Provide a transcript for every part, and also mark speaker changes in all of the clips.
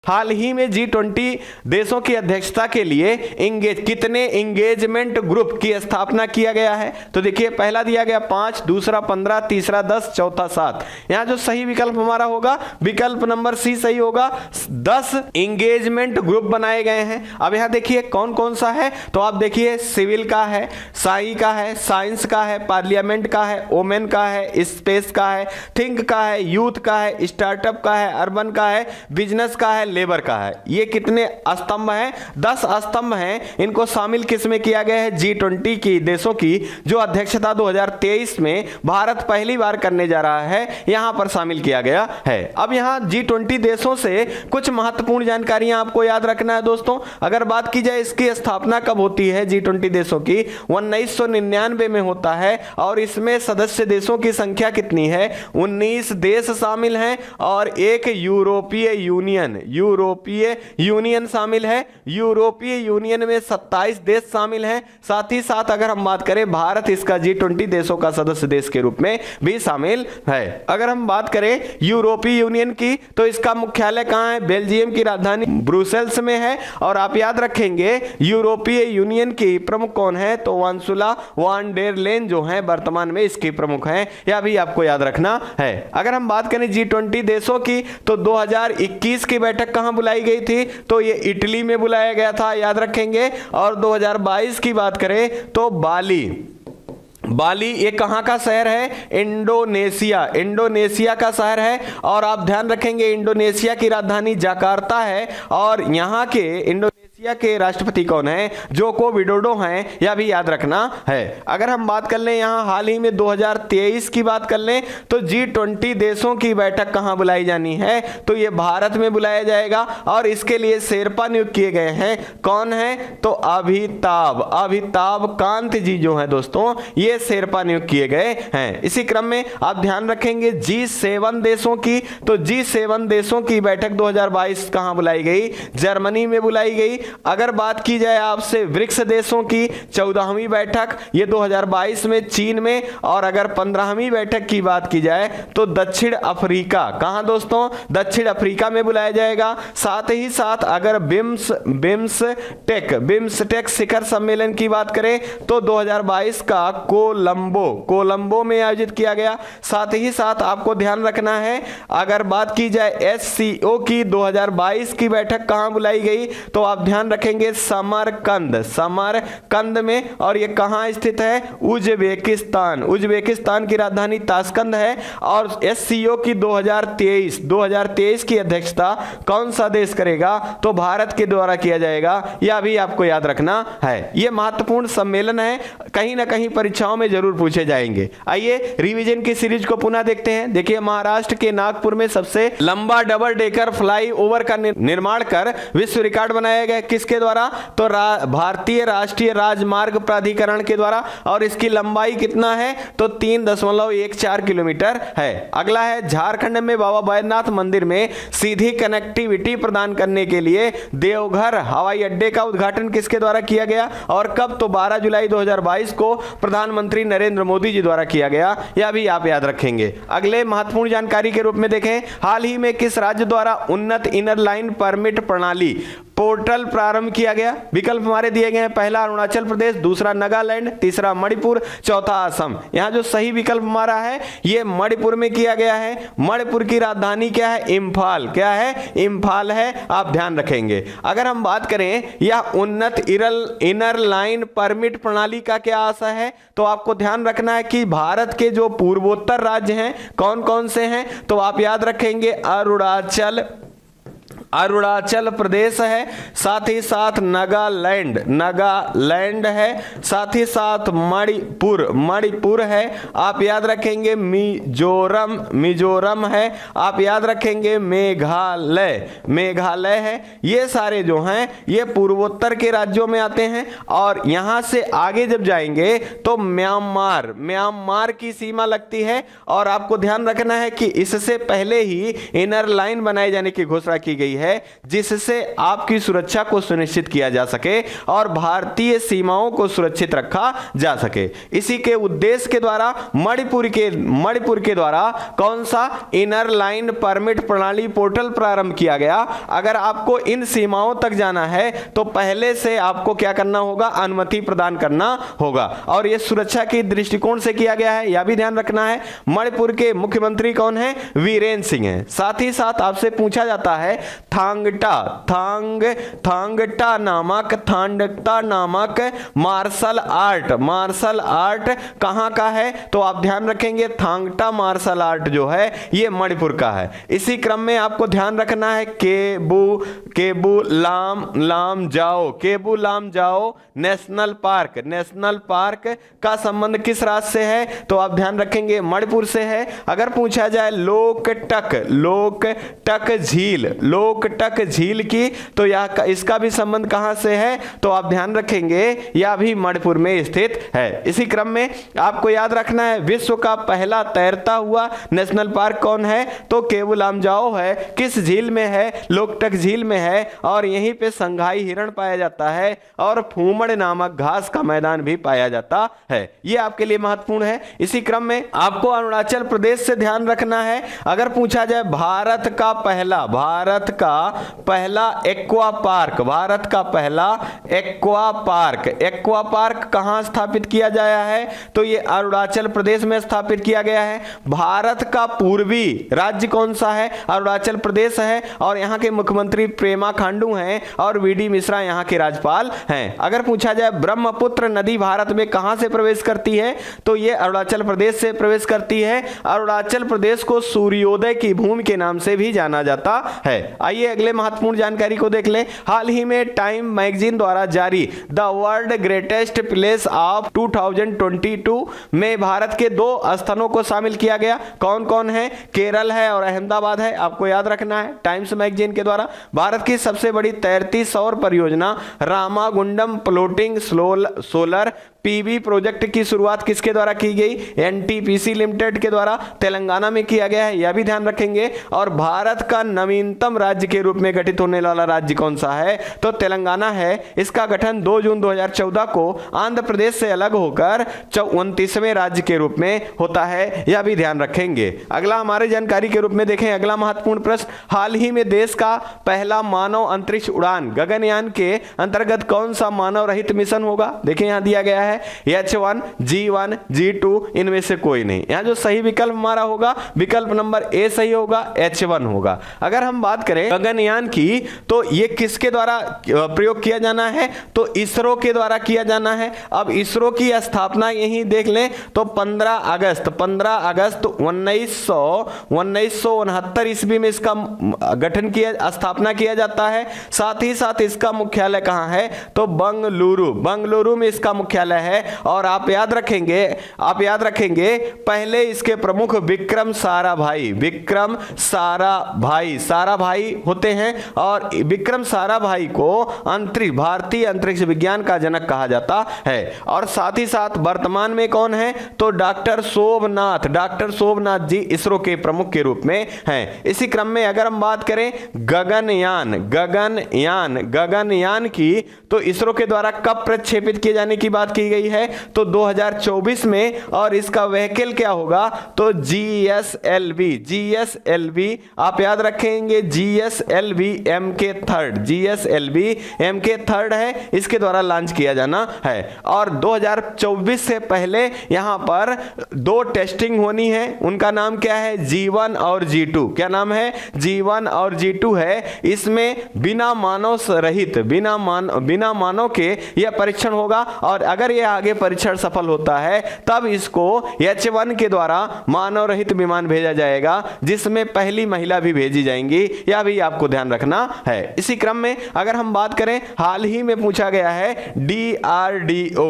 Speaker 1: हाल ही में G20 देशों की अध्यक्षता के लिए कितने इंगेजमेंट ग्रुप की स्थापना किया गया है? तो देखिए, पहला दिया गया 5, दूसरा 15, तीसरा 10, चौथा 7। यहां जो सही विकल्प हमारा होगा विकल्प नंबर सी सही होगा। 10 इंगेजमेंट ग्रुप बनाए गए हैं। अब यहां देखिए कौन कौन सा है, तो आप देखिए सिविल का है, साई का है, साइंस का है, पार्लियामेंट का है, ओमेन का है, स्पेस का है, थिंक का है, यूथ का है, स्टार्टअप का है, अर्बन का है, बिजनेस का है, लेबर का है। ये कितने स्तंभ हैं? 10 स्तंभ हैं। इनको शामिल किसमें किया गया है? G20 की देशों की जो अध्यक्षता 2023 में भारत पहली बार करने जा रहा है, यहां पर शामिल किया गया है। अब यहां G20 देशों से कुछ महत्वपूर्ण जानकारियां आपको याद रखना है दोस्तों। अगर बात की जाए इसकी स्थापना कब होती है G20 देशों की, 1999 में होता है। और इसमें सदस्य देशों की संख्या कितनी है? 19 देश शामिल हैं और एक यूरोपीय यूनियन शामिल है। यूरोपीय यूनियन में 27 देश शामिल हैं। साथ ही साथ अगर हम बात करें भारत इसका G20 देशों का सदस्य देश के रूप में भी शामिल है। अगर हम बात करें यूरोपीय यूनियन की, तो इसका मुख्यालय कहां है? बेल्जियम की राजधानी ब्रुसेल्स में है। और आप याद रखेंगे यूरोपीय यूनियन की प्रमुख कौन है? तो उर्सुला वॉन डेर लेyen जो है वर्तमान में इसकी प्रमुख हैं। यह भी आपको याद रखना है। अगर हम बात करें G20 देशों की, तो 2021 की बैठक कहां बुलाई गई थी? तो ये इटली में बुलाया गया था, याद रखेंगे। और 2022 की बात करें तो बाली ये कहां का शहर है? इंडोनेशिया का शहर है। और आप ध्यान रखेंगे इंडोनेशिया की राजधानी जकार्ता है। और यहां के इंडोनेशिया के राष्ट्रपति कौन है? जोको विडोडो हैं। यह भी याद रखना है। अगर हम बात कर लें यहां हाल ही में 2023 की बात कर लें, तो G20 देशों की बैठक कहां बुलाई जानी है? तो ये भारत में बुलाया जाएगा। और इसके लिए शेरपा नियुक्त किए गए हैं। कौन है? तो अभिताभ कांत जी जो है दोस्तों, ये शेरपा नियुक्त किए गए हैं। इसी क्रम में आप ध्यान रखेंगे G7 देशों की, तो G7 देशों की बैठक 2022 कहां बुलाई गई? जर्मनी में बुलाई गई। अगर बात की जाए आपसे ब्रिक्स देशों की 14वीं बैठक, ये 2022 में चीन में। और अगर 15वीं बैठक की बात की जाए तो दक्षिण अफ्रीका, कहां दोस्तों? दक्षिण अफ्रीका में बुलाया जाएगा। साथ ही साथ अगर बिम्सटेक शिखर सम्मेलन की बात करें तो 2022 का कोलंबो में आयोजित किया गया। साथ ही साथ आपको ध्यान रखना है, अगर बात की जाए SCO की 2022 की बैठक कहां बुलाई गई, तो आप ध्यान रखेंगे समरकंद में। और ये कहां स्थित है? उज्बेकिस्तान की राजधानी ताशकंद है। और SCO की 2023 की अध्यक्षता कौन सा देश करेगा? तो भारत के द्वारा किया जाएगा। यह भी आपको याद रखना है। यह महत्वपूर्ण सम्मेलन है, कहीं ना कहीं परीक्षाओं में जरूर पूछे जाएंगे। आइए रिवीजन की सीरीज को पुनः देखते हैं। देखिए, महाराष्ट्र के नागपुर में सबसे लंबा डबल डेकर फ्लाई ओवर का निर्माण कर विश्व रिकॉर्ड बनाया गया। किसके द्वारा? तो भारतीय राष्ट्रीय राजमार्ग प्राधिकरण के द्वारा। और इसकी लंबाई कितना है? तो 3.14 किलोमीटर है। अगला है झारखंड में बाबा बैद्यनाथ मंदिर में सीधी कनेक्टिविटी प्रदान करने के लिए देवघर हवाई अड्डे का उद्घाटन किसके द्वारा किया गया और कब? तो 12 जुलाई 2022 को प्रधानमंत्री नरेंद्र मोदी जी द्वारा किया गया। यह भी आप याद रखेंगे। अगले महत्वपूर्ण जानकारी के रूप में देखें, हाल ही में किस राज्य द्वारा उन्नत इनर लाइन परमिट प्रणाली पोर्टल प्रारंभ किया गया? विकल्प हमारे दिए गए हैं। पहला अरुणाचल प्रदेश, दूसरा नागालैंड, तीसरा मणिपुर, चौथा असम। यहां जो सही विकल्प हमारा है ये मणिपुर में किया गया है। मणिपुर की राजधानी क्या है? इम्फाल। क्या है? इम्फाल है। आप ध्यान रखेंगे। अगर हम बात करें यह उन्नत इनर लाइन परमिट प्रणाली का क्या आशय है, तो आपको ध्यान रखना है कि भारत के जो पूर्वोत्तर राज्य हैं कौन कौन से हैं, तो आप याद रखेंगे अरुणाचल प्रदेश है। साथ ही साथ नागालैंड है। साथ ही साथ मणिपुर है। आप याद रखेंगे मिजोरम है। आप याद रखेंगे मेघालय है। ये सारे जो हैं ये पूर्वोत्तर के राज्यों में आते हैं। और यहां से आगे जब जाएंगे तो म्यांमार की सीमा लगती है। और आपको ध्यान रखना है कि इससे पहले ही इनर लाइन बनाए जाने की घोषणा की गई है जिससे आपकी सुरक्षा को सुनिश्चित किया जा सके और भारतीय सीमाओं को सुरक्षित रखा जा सके। इसी के उद्देश्य के द्वारा मणिपुर के द्वारा कौन सा इनर लाइन परमिट प्रणाली पोर्टल प्रारंभ किया गया। अगर आपको इन सीमाओं तक जाना है तो पहले से आपको क्या करना होगा, अनुमति प्रदान करना होगा और यह सुरक्षा के दृष्टिकोण से किया गया है, यह भी ध्यान रखना है। मणिपुर के मुख्यमंत्री कौन है, वीरेंद्र सिंह है। साथ ही साथ आपसे पूछा जाता है थांगटा नामक मार्शल आर्ट कहां का है, तो आप ध्यान रखेंगे थांगटा मार्शल आर्ट जो है ये मणिपुर का है। इसी क्रम में आपको ध्यान रखना है केबू लाम जाओ नेशनल पार्क का संबंध किस राज्य से है, तो आप ध्यान रखेंगे मणिपुर से है। अगर पूछा जाए लोकटक झील की, तो इसका भी संबंध कहां से है, तो आप ध्यान रखेंगे यह भी मणिपुर में स्थित है। इसी क्रम में आपको याद रखना है विश्व का पहला तैरता हुआ नेशनल पार्क कौन है, तो केबू लाम जाओ है। किस झील में है, लोकटक झील में है और यहीं पे संघाई हिरण पाया जाता है और फूमड़ नामक घास का मैदान भी पाया जाता है। यह आपके लिए महत्वपूर्ण है। इसी क्रम में आपको अरुणाचल प्रदेश से ध्यान रखना है। अगर पूछा जाए भारत का पहला एक्वा पार्क कहां स्थापित किया गया है, तो यह अरुणाचल प्रदेश में स्थापित किया गया है। भारत का पूर्वी राज्य कौन सा है, अरुणाचल प्रदेश है और यहां के मुख्यमंत्री प्रेमा खांडू हैं और वीडी मिश्रा यहां के राज्यपाल हैं। अगर पूछा जाए ब्रह्मपुत्र नदी भारत में कहां से प्रवेश करती है, तो यह अरुणाचल प्रदेश से प्रवेश करती है। अरुणाचल प्रदेश को सूर्योदय की भूमि के नाम से भी जाना जाता है। आइए अगले महत्वपूर्ण जानकारी को देख लें। हाल ही में टाइम मैगजीन द्वारा जारी the world greatest place of 2022 में भारत के 2 स्थानों को शामिल किया गया। कौन कौन है, केरल है और अहमदाबाद है, आपको याद रखना है। टाइम्स मैगजीन के द्वारा भारत की सबसे बड़ी तैरती सौर परियोजना Ramagundam floating solar PV project की शुरुआत किसके द्वारा की गई, एनटीपीसी लिमिटेड के द्वारा तेलंगाना में किया गया है, यह भी ध्यान रखेंगे। और भारत का नवीनतम राज्य के रूप में गठित होने वाला राज्य कौन सा है, तो तेलंगाना है। इसका गठन 2 जून 2014 को आंध्र प्रदेश से अलग होकर 29वें राज्य के रूप में होता है, यह भी ध्यान रखेंगे। अगला हमारे जानकारी के रूप में देखें, अगला महत्वपूर्ण प्रश्न, हाल ही में देश का पहला मानव अंतरिक्ष उड़ान गगनयान के अंतर्गत कौन सा मानव रहित मिशन होगा। देखिए यहां दिया गया है H1, G1, G2, इनमें से कोई नहीं। यहां जो सही विकल्प हमारा होगा, विकल्प नंबर ए सही होगा, H1 होगा। अगर हम बात करें गगनयान की, तो यह किसके द्वारा प्रयोग किया जाना है, तो इसरो के द्वारा किया जाना है। अब इसरो की स्थापना यहीं देख लें तो 15 अगस्त 1969 ईस्वी में इसका गठन किया, स्थापना किया जाता है। साथ ही साथ इसका मुख्यालय कहां है, तो बंगलुरु में इसका मुख्यालय है। और आप याद रखेंगे पहले इसके प्रमुख विक्रम साराभाई होते हैं और विक्रम साराभाई को भारतीय अंतरिक्ष विज्ञान का जनक कहा जाता है। और साथ ही साथ वर्तमान में कौन है, तो डॉक्टर शोभनाथ जी इसरो के प्रमुख के रूप में हैं। इसी क्रम में अगर हम बात करें गगनयान की, तो इसरो के द्वारा कब प्रक्षेपित किए जाने की बात की गई है, तो 2024 में। और इसका व्हीकल क्या होगा, तो GSLV आप याद रखेंगे, GSLV MK3 है, इसके द्वारा लॉन्च किया जाना है। और 2024 से पहले यहां पर 2 टेस्टिंग होनी है, उनका नाम क्या है, G1 और G2। क्या नाम है, G1 और G2 है। इसमें बिना मानव के यह परीक्षण होगा और अगर यह आगे परीक्षण सफल होता है तब इसको H1 के द्वारा मानव रहित विमान भेजा जाएगा, जिसमें पहली महिला भी भेजी जाएंगी, यह भी आपको ध्यान रखना है। इसी क्रम में अगर हम बात करें, हाल ही में पूछा गया है DRDO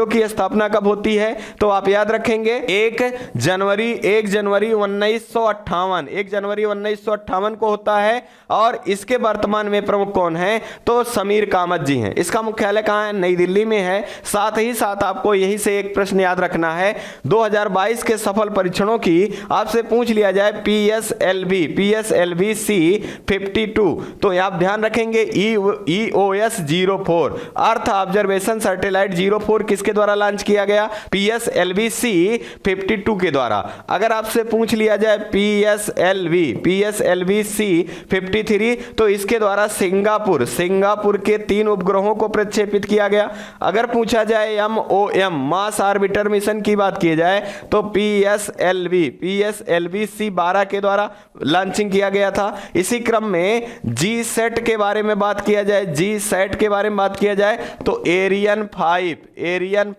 Speaker 1: की स्थापना कब होती है, तो आप याद रखेंगे 1 जनवरी 1958 को होता है। और इसके वर्तमान में प्रमुख कौन है, तो समीर कामत जी हैं। इसका मुख्यालय कहां है, नई दिल्ली में है। साथ ही साथ आपको यही से एक प्रश्न याद रखना है, 2022 के सफल परीक्षणों की आपसे पूछ लिया जाए PSLV C-52, तो आप ध्यान रखेंगे EOS 04 अर्थ ऑब्जर्वेशन सैटेलाइट 04 किसके द्वारा लॉन्च किया गया? PSLV C-52 के द्वारा। अगर आपसे पूछ लिया जाए PSLV C-53, तो इसके द्वारा सिंगापुर के 3 उपग्रहों को प्रक्षेपित किया गया। अगर पूछा जाए MOM मास ऑर्बिटर मिशन की बात की जाए तो PSLV C-12 के द्वारा लॉन्चिंग किया गया था। इसी क्रम में GSAT के बारे में बात किया जाए तो एरियन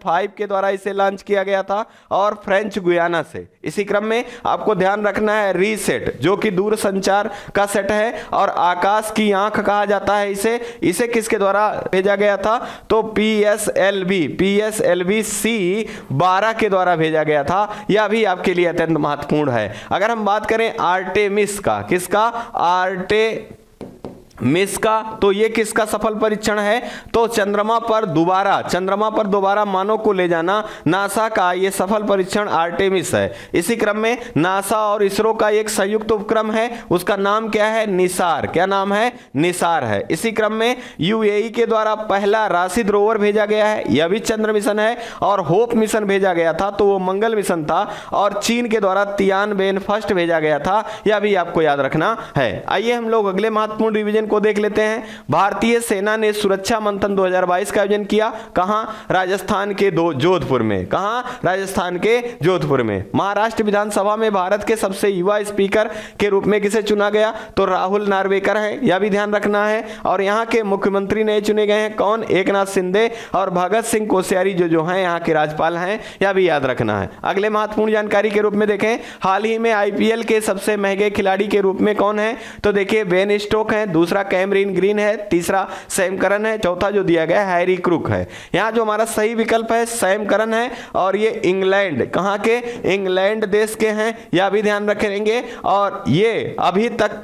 Speaker 1: 5 के द्वारा इसे लॉन्च किया गया था और फ्रेंच गुयाना से। इसी क्रम में आपको ध्यान रखना है रीसेट, जो कि दूर संचार का सेट है और आकाश की आंख कहा जाता है इसे किसके द्वारा भेजा गया था? तो PSLV C-12 के द्वारा भेजा गया था। यह भी आपके लिए अत्यंत महत्वपूर्ण है। अगर हम बात करें आर्टेमिस का, किसका? आर्टेमिस का, तो ये किसका सफल परीक्षण है? तो चंद्रमा पर दोबारा मानव को ले जाना नासा का ये सफल परीक्षण आर्टेमिस है। इसी क्रम में नासा और इसरो का एक संयुक्त उपक्रम है, उसका नाम क्या है? निसार। क्या नाम है? निसार है। इसी क्रम में UAE के द्वारा पहला राशिद रोवर भेजा गया है, यह भी चंद्र मिशन है। और होप मिशन भेजा गया था, तो वो मंगल मिशन था। और चीन के द्वारा तियानबेन फर्स्ट भेजा गया था, यह भी आपको याद रखना है। आइए हम लोग अगले महत्वपूर्ण रिवीजन को देख लेते हैं। भारतीय सेना ने सुरक्षा मंथन 2022 का आयोजन किया। कहां? राजस्थान के जोधपुर में। कहां? राजस्थान के जोधपुर में। महाराष्ट्र विधानसभा में भारत के सबसे युवा स्पीकर के रूप में किसे चुना गया? तो राहुल नार्वेकर है, यह भी ध्यान रखना है। और यहां के मुख्यमंत्री नए चुने गए हैं, कौन? एकनाथ शिंदे और भगत सिंह कोश्यारी जो हैं यहां के राज्यपाल हैं, यह भी याद रखना है। अगले महत्वपूर्ण जानकारी के रूप में देखें, हाल ही में IPL के सबसे महंगे खिलाड़ी के रूप में कौन है? तो देखिए बेन स्टोक है, दूसरा कैमरिन ग्रीन है, तीसरा सैम करन है, चौथा जो दिया गया हैरी क्रूक है। यहां जो हमारा सही विकल्प है सैम करन है और ये इंग्लैंड, कहां के? इंग्लैंड देश के हैं, यह भी ध्यान रखेंगे। और ये अभी तक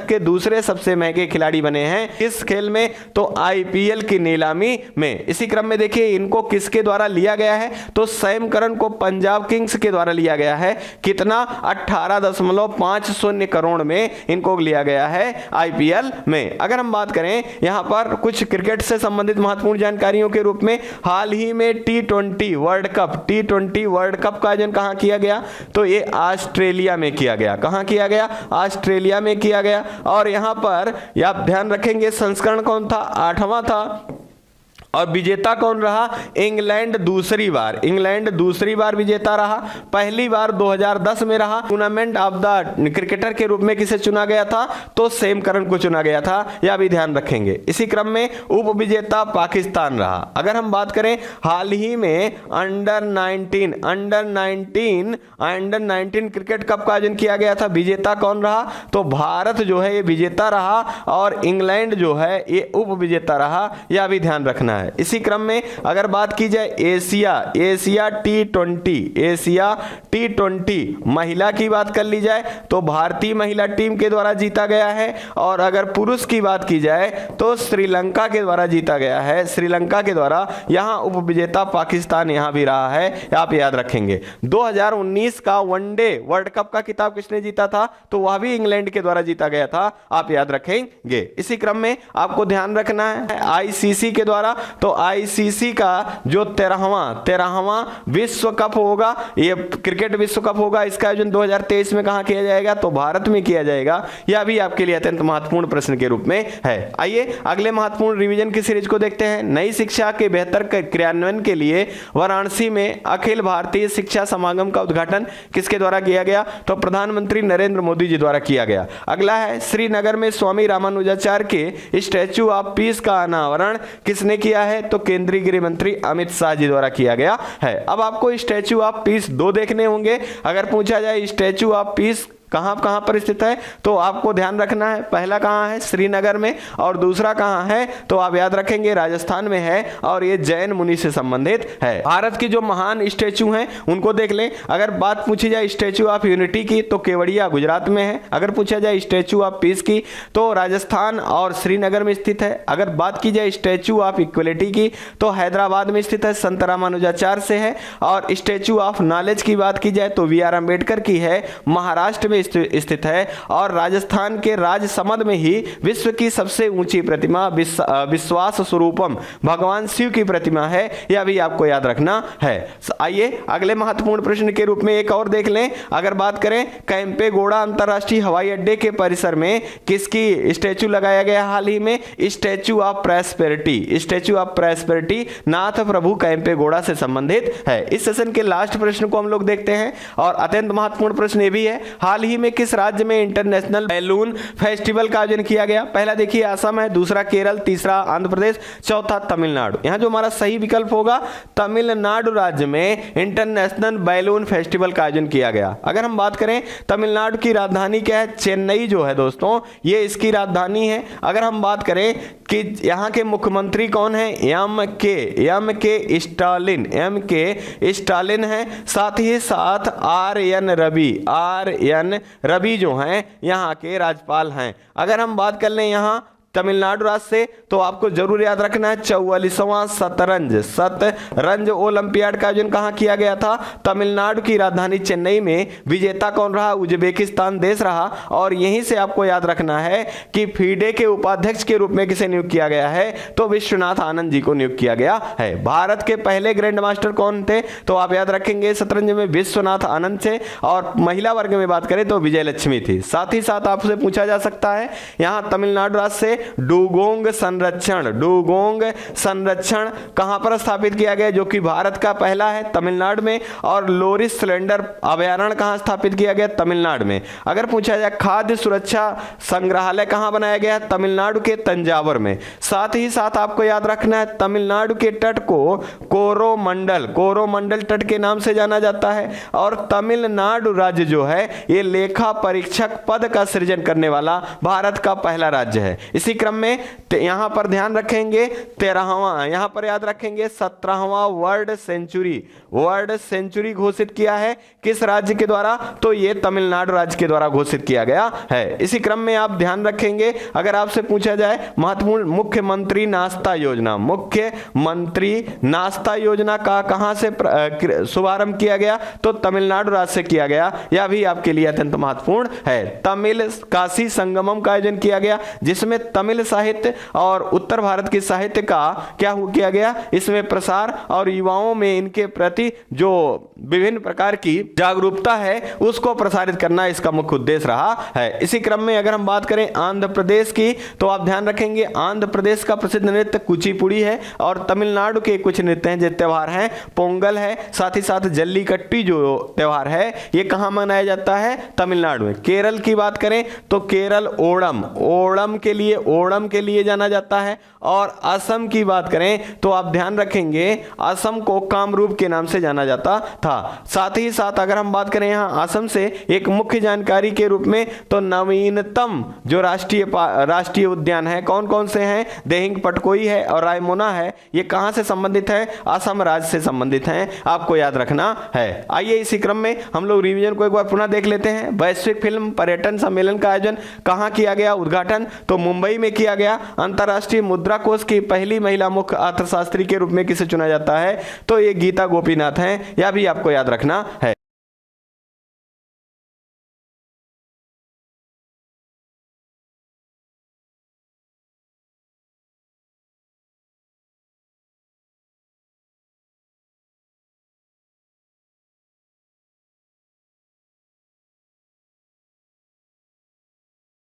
Speaker 1: के दूसरे सबसे महंगे खिलाड़ी बने हैं इस खेल में, तो IPL की नीलामी में। इसी क्रम में देखिए इनको किसके द्वारा लिया गया है? तो सैम करन को पंजाब किंग्स के द्वारा लिया गया है। कितना? 18.50 करोड़ में इनको लिया गया है IPL में। अगर हम बात करें यहां पर कुछ क्रिकेट से संबंधित महत्वपूर्ण जानकारियों के रूप में, हाल ही में T20 वर्ल्ड कप का आयोजन कहां किया गया? तो ये ऑस्ट्रेलिया में किया गया। कहां किया गया? ऑस्ट्रेलिया में किया गया। और यहां पर आप ध्यान रखेंगे संस्करण कौन था? 8वां था। और विजेता कौन रहा? इंग्लैंड दूसरी बार विजेता रहा। पहली बार 2010 में रहा। टूर्नामेंट ऑफ द क्रिकेटर के रूप में किसे चुना गया था? तो सैम करन को चुना गया था, यह भी ध्यान रखेंगे। इसी क्रम में उप विजेता पाकिस्तान रहा। अगर हम बात करें हाल ही में अंडर 19 क्रिकेट कप का आयोजन किया गया था, विजेता कौन रहा? तो भारत जो है ये विजेता रहा और इंग्लैंड जो है ये उप विजेता रहा, यह भी ध्यान रखना है। इसी क्रम में अगर बात की जाए एशिया T20 महिला की बात कर ली जाए तो भारतीय महिला टीम के द्वारा जीता गया है। और अगर पुरुष की बात की जाए तो श्रीलंका के द्वारा जीता गया है, श्रीलंका के द्वारा। यहां उप विजेता पाकिस्तान यहां भी रहा है, आप याद रखेंगे। 2019 का वनडे वर्ल्ड कप का खिताब किसने जीता था? तो वह भी इंग्लैंड के द्वारा जीता गया था, आप याद रखेंगे। इसी क्रम में आपको ध्यान रखना है ICC के द्वारा, तो ICC का जो 13वां विश्व कप होगा, ये क्रिकेट विश्व कप होगा, इसका आयोजन 2023 में कहां किया जाएगा? तो भारत में किया जाएगा। यह भी आपके लिए अत्यंत महत्वपूर्ण प्रश्न के रूप में है। आइए अगले महत्वपूर्ण रिवीजन की सीरीज को देखते हैं। नई शिक्षा के बेहतर क्रियान्वयन के लिए वाराणसी में अखिल भारतीय शिक्षा समागम का उद्घाटन किसके द्वारा किया गया? तो प्रधानमंत्री नरेंद्र मोदी जी द्वारा किया गया। अगला है श्रीनगर में स्वामी रामानुजाचार्य के स्टैच्यू ऑफ पीस का अनावरण किसने किया है? तो केंद्रीय गृह मंत्री अमित शाह जी द्वारा किया गया है। अब आपको स्टैच्यू ऑफ पीस 2 देखने होंगे। अगर पूछा जाए स्टैच्यू ऑफ पीस कहां कहां पर स्थित है, तो आपको ध्यान रखना है, पहला कहां है, श्रीनगर में, और दूसरा कहां है, तो आप याद रखेंगे राजस्थान में है, और ये जैन मुनि से संबंधित है। भारत की जो महान स्टैचू हैं उनको देख लें। अगर बात पूछी जाए स्टैचू ऑफ यूनिटी की तो केवड़िया गुजरात में है। अगर पूछा जाए स्टैचू ऑफ पीस की तो राजस्थान और श्रीनगर में स्थित है। अगर बात की जाए स्टैचू ऑफ इक्वलिटी की तो हैदराबाद में स्थित है, संत रामानुजाचार्य से है। और स्टैचू ऑफ नॉलेज की बात की जाए तो वी.आर. अम्बेडकर की है, महाराष्ट्र में स्थित है। और राजस्थान के राजसमंद में ही विश्व की सबसे ऊंची प्रतिमा विश्वास स्वरूपम भगवान शिव की प्रतिमा है, यह भी आपको याद रखना है। आइए अगले महत्वपूर्ण प्रश्न के रूप में एक और देख लें। अगर बात करें केम्पेगौड़ा अंतरराष्ट्रीय हवाई अड्डे के परिसर में किसकी स्टैचू लगाया गया हाल ही में, statue of prosperity. Statue of prosperity Nadaprabhu Kempegowda से संबंधित है। इस सेशन के लास्ट प्रश्न को हम लोग देखते हैं और अत्यंत महत्वपूर्ण प्रश्न ये भी है, हाल ही में किस राज्य में इंटरनेशनल बैलून फेस्टिवल का आयोजन किया गया। पहला देखिए असम है, दूसरा केरल, तीसरा आंध्र प्रदेश, चौथा तमिलनाडु। यहां जो हमारा सही विकल्प होगा तमिलनाडु राज्य में इंटरनेशनल बैलून फेस्टिवल का आयोजन किया गया। अगर हम बात करें तमिलनाडु की राजधानी क्या है, चेन्नई जो है दोस्तों, ये इसकी राजधानी है। अगर हम बात करें कि यहाँ के मुख्यमंत्री कौन है, एम के स्टालिन है। साथ ही साथ आर एन रवि जो हैं यहाँ के राज्यपाल हैं। अगर हम बात कर लें यहाँ तमिलनाडु राज्य से तो आपको जरूर याद रखना है 44वां शतरंज ओलंपियाड का आयोजन कहां किया गया था, तमिलनाडु की राजधानी चेन्नई में। विजेता कौन रहा, उज्बेकिस्तान देश रहा। और यहीं से आपको याद रखना है कि फीडे के उपाध्यक्ष के रूप में किसे नियुक्त किया गया है, तो विश्वनाथ आनंद जी को नियुक्त किया गया है। भारत के पहले ग्रैंड मास्टर कौन थे, तो आप याद रखेंगे शतरंज में विश्वनाथ आनंद से। और महिला वर्ग में बात करें तो विजय लक्ष्मी थी। साथ ही साथ आपसे पूछा जा सकता है यहां तमिलनाडु राज्य से डुगोंग संरक्षण कहां पर स्थापित किया गया, जो कि भारत का पहला है, तमिलनाडु में। और लोरिस सिलेंडर अभयारण्य कहां स्थापित किया गया, तमिलनाडु में। अगर पूछा जाए खाद्य सुरक्षा संग्रहालय कहां बनाया गया, तमिलनाडु के तंजावर में। साथ ही साथ आपको याद रखना है तमिलनाडु के तट को कोरोमंडल तट के नाम से जाना जाता है। और तमिलनाडु राज्य जो है ये लेखा परीक्षक पद का सृजन करने वाला भारत का पहला राज्य है। इसी क्रम में यहां पर ध्यान रखेंगे 13वां, यहां पर याद रखेंगे 17वां वर्ल्ड सेंचुरी घोषित किया है किस राज्य के द्वारा, तो ये तमिलनाडु राज्य के द्वारा घोषित किया गया है। इसी क्रम में आप ध्यान रखेंगे अगर आपसे पूछा जाए महत्वपूर्ण मुख्यमंत्री नाश्ता योजना का कहां से शुभारंभ किया गया, तो तमिलनाडु राज्य से किया गया। यह भी आपके लिए अत्यंत महत्वपूर्ण है। तमिल काशी संगमम का आयोजन किया गया जिसमें तमिल साहित्य और उत्तर भारत के साहित्य का क्या किया गया, इसमें प्रसार और युवाओं में इनके प्रति जो विभिन्न प्रकार की जागरूकता है उसको प्रसारित करना इसका मुख्य उद्देश्य रहा है। इसी क्रम में अगर हम बात करें आंध्र प्रदेश की तो आप ध्यान रखेंगे आंध्र प्रदेश का प्रसिद्ध नृत्य कुचिपुड़ी है। और तमिलनाडु के कुछ नृत्य हैं जो त्योहार हैं, पोंगल है, साथ ही साथ जल्लीकट्टी जो त्योहार है ये कहां मनाया जाता है, तमिलनाडु में। केरल की बात करें तो केरल ओणम के लिए जाना जाता है। और असम की बात करें तो आप ध्यान रखेंगे असम को कामरूप के नाम से जाना जाता था। साथ ही साथ अगर हम बात करें यहां असम से एक मुख्य जानकारी के रूप में तो नवीनतम जो राष्ट्रीय उद्यान है कौन कौन से हैं, देहिंग पटकोई है और रायमोना है, ये कहां से संबंधित है, असम राज्य से संबंधित हैं, आपको याद रखना है। आइए इसी क्रम में हम लोग रिवीजन को एक बार पुनः देख लेते हैं। वैश्विक फिल्म पर्यटन सम्मेलन का आयोजन कहां किया गया, उद्घाटन तो मुंबई में किया गया। अंतरराष्ट्रीय मुद्रा कोष की पहली महिला मुख्य अर्थशास्त्री के रूप में किसे चुना जाता है, तो ये गीता गोपीनाथ हैं, यह भी आपको याद रखना है।